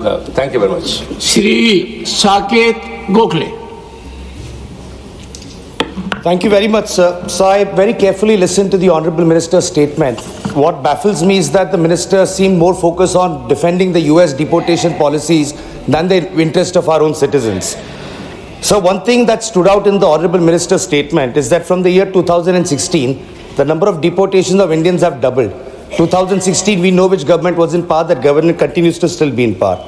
Thank you very much. Shri Saket Gokhale. Thank you very much, sir. So I very carefully listened to the Honourable Minister's statement. What baffles me is that the Minister seemed more focused on defending the US deportation policies than the interest of our own citizens. So one thing that stood out in the Honourable Minister's statement is that from the year 2016, the number of deportations of Indians have doubled. 2016, we know which government was in power. That government continues to still be in power.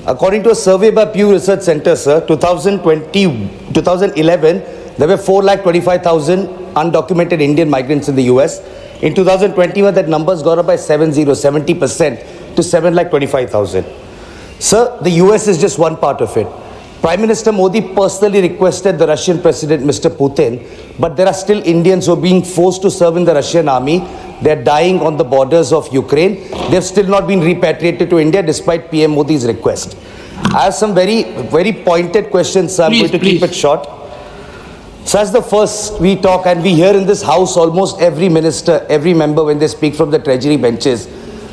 According to a survey by Pew Research Center, sir, 2011, there were 425,000 undocumented Indian migrants in the US. In 2021, that number's gone up by 70% to 725,000. Sir, the US is just one part of it. Prime Minister Modi personally requested the Russian President, Mr. Putin, but there are still Indians who are being forced to serve in the Russian army. They're dying on the borders of Ukraine. They've still not been repatriated to India despite PM Modi's request. I have some very pointed questions, so I'm going to keep it short. So as the first we talk and we hear in this house almost every minister, every member when they speak from the treasury benches,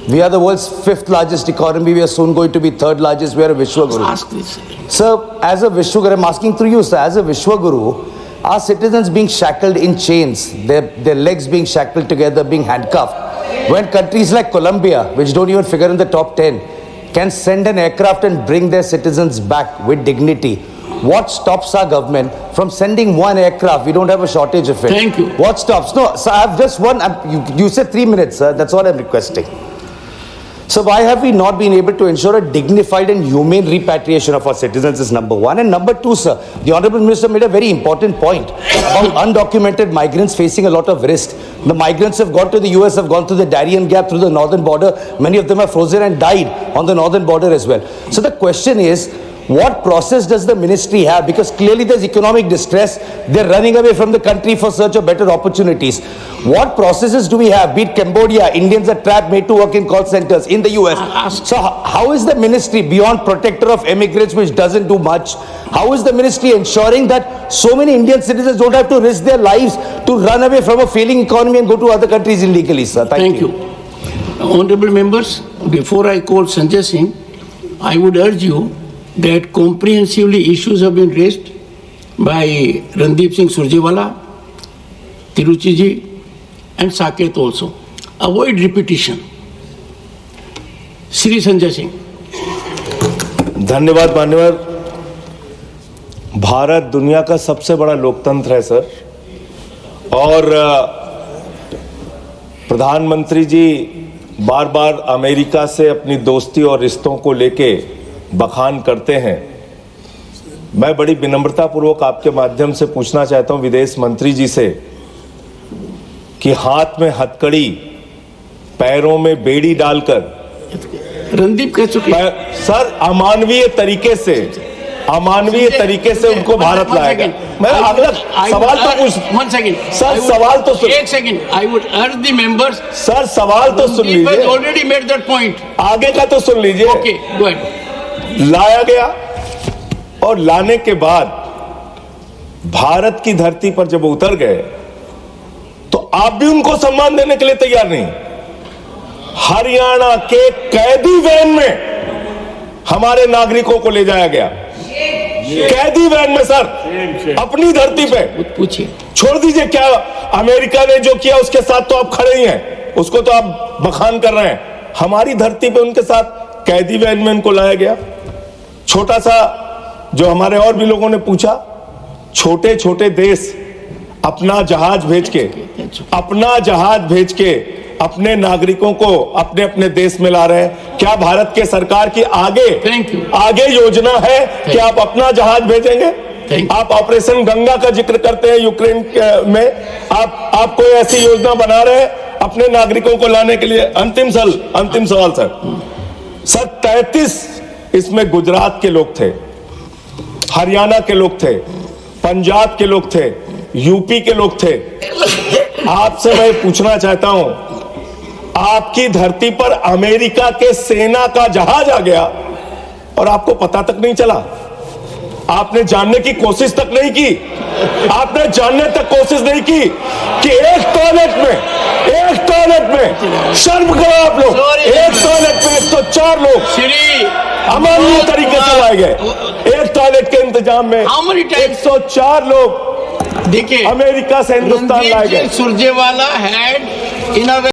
we are the world's 5th largest economy. We are soon going to be 3rd largest. We are a Vishwaguru. Ask this. Sir, as a Vishwaguru, I'm asking through you, sir, as a Vishwaguru, are citizens being shackled in chains, their legs being shackled together, being handcuffed, when countries like Colombia, which don't even figure in the top 10, can send an aircraft and bring their citizens back with dignity? What stops our government from sending one aircraft? We don't have a shortage of it. Thank you. What stops? No, sir, I have just one. You said 3 minutes, sir. That's what I'm requesting. So why have we not been able to ensure a dignified and humane repatriation of our citizens is number one. And number two, sir, the Honourable Minister made a very important point about undocumented migrants facing a lot of risk. The migrants have gone to the US, have gone through the Darien Gap, through the northern border. Many of them are frozen and died on the northern border as well. So the question is, what process does the ministry have? Because clearly there's economic distress. They're running away from the country for search of better opportunities. What processes do we have? Be it Cambodia, Indians are trapped, made to work in call centers in the US. So how is the ministry, beyond protector of immigrants, which doesn't do much, how is the ministry ensuring that so many Indian citizens don't have to risk their lives to run away from a failing economy and go to other countries illegally, sir? Thank you. Honorable members, before I call Sanjay Singh, I would urge you that comprehensively issues have been raised by Randeep Singh Surjewala, Tiruchi ji, and Saket also. Avoid repetition. Shri Sanjay Singh. धन्यवाद मान्यवर। भारत दुनिया का सबसे बड़ा लोकतंत्र है sir, और प्रधानमंत्री जी बार बार अमेरिका से अपनी दोस्ती और रिश्तों को लेके बखान करते हैं। मैं बड़ी विनम्रता पूर्वक आपके माध्यम से पूछना चाहता हूं विदेश मंत्री जी से कि हाथ में हथकड़ी, पैरों में बेड़ी डालकर रणदीप कह चुके सर अमानवीय तरीके से उनको भारत लाया गया। मैं अगला सवाल तो पूछ, सर सवाल तो सुन, एक सेकंड, आई वुड अर्ज द मेंबर्स, सर सवाल तो सुन लीजिए, ऑलरेडी मेड दैट पॉइंट, आगे का तो सुन लीजिए। Okay, go ahead. लाया गया और लाने के बाद भारत की धरती पर जब उतर गए तो आप भी उनको सम्मान देने के लिए तैयार नहीं। हरियाणा के कैदी वैन में हमारे नागरिकों को ले जाया गया, कैदी वैन में सर, अपनी धरती पे। पूछिए, छोड़ दीजिए, क्या अमेरिका ने जो किया उसके साथ तो आप खड़े ही हैं, उसको तो आप बखान कर रहे हैं। हमारी धरती पे उनके साथ कैदी वैन में उनको लाया गया। छोटा सा, जो हमारे और भी लोगों ने पूछा, छोटे छोटे देश अपना जहाज भेज के अपने नागरिकों को अपने अपने देश में ला रहे हैं। क्या भारत के सरकार की आगे योजना है कि आप अपना जहाज भेजेंगे? आप ऑपरेशन गंगा का जिक्र करते हैं यूक्रेन में, आप कोई ऐसी योजना बना रहे हैं अपने नागरिकों को लाने के लिए? अंतिम सवाल सर, 33 इसमें गुजरात के लोग थे, हरियाणा के लोग थे, पंजाब के लोग थे, यूपी के लोग थे। आपसे मैं पूछना चाहता हूं, आपकी धरती पर अमेरिका के सेना का जहाज आ गया और आपको पता तक नहीं चला, आपने जानने की कोशिश तक नहीं की, आपने जानने तक कोशिश नहीं की कि एक टॉयलेट में टॉयलेट में, शर्म करो आप लोग। Sorry. एक टॉयलेट में 104 लोग श्री अमानवीय तरीके से लाए गए। एक टॉयलेट के इंतजाम में How many times? 104 लोग देखिए अमेरिका से हिंदुस्तान लाए गए। Randeep Singh Surjewala had in a way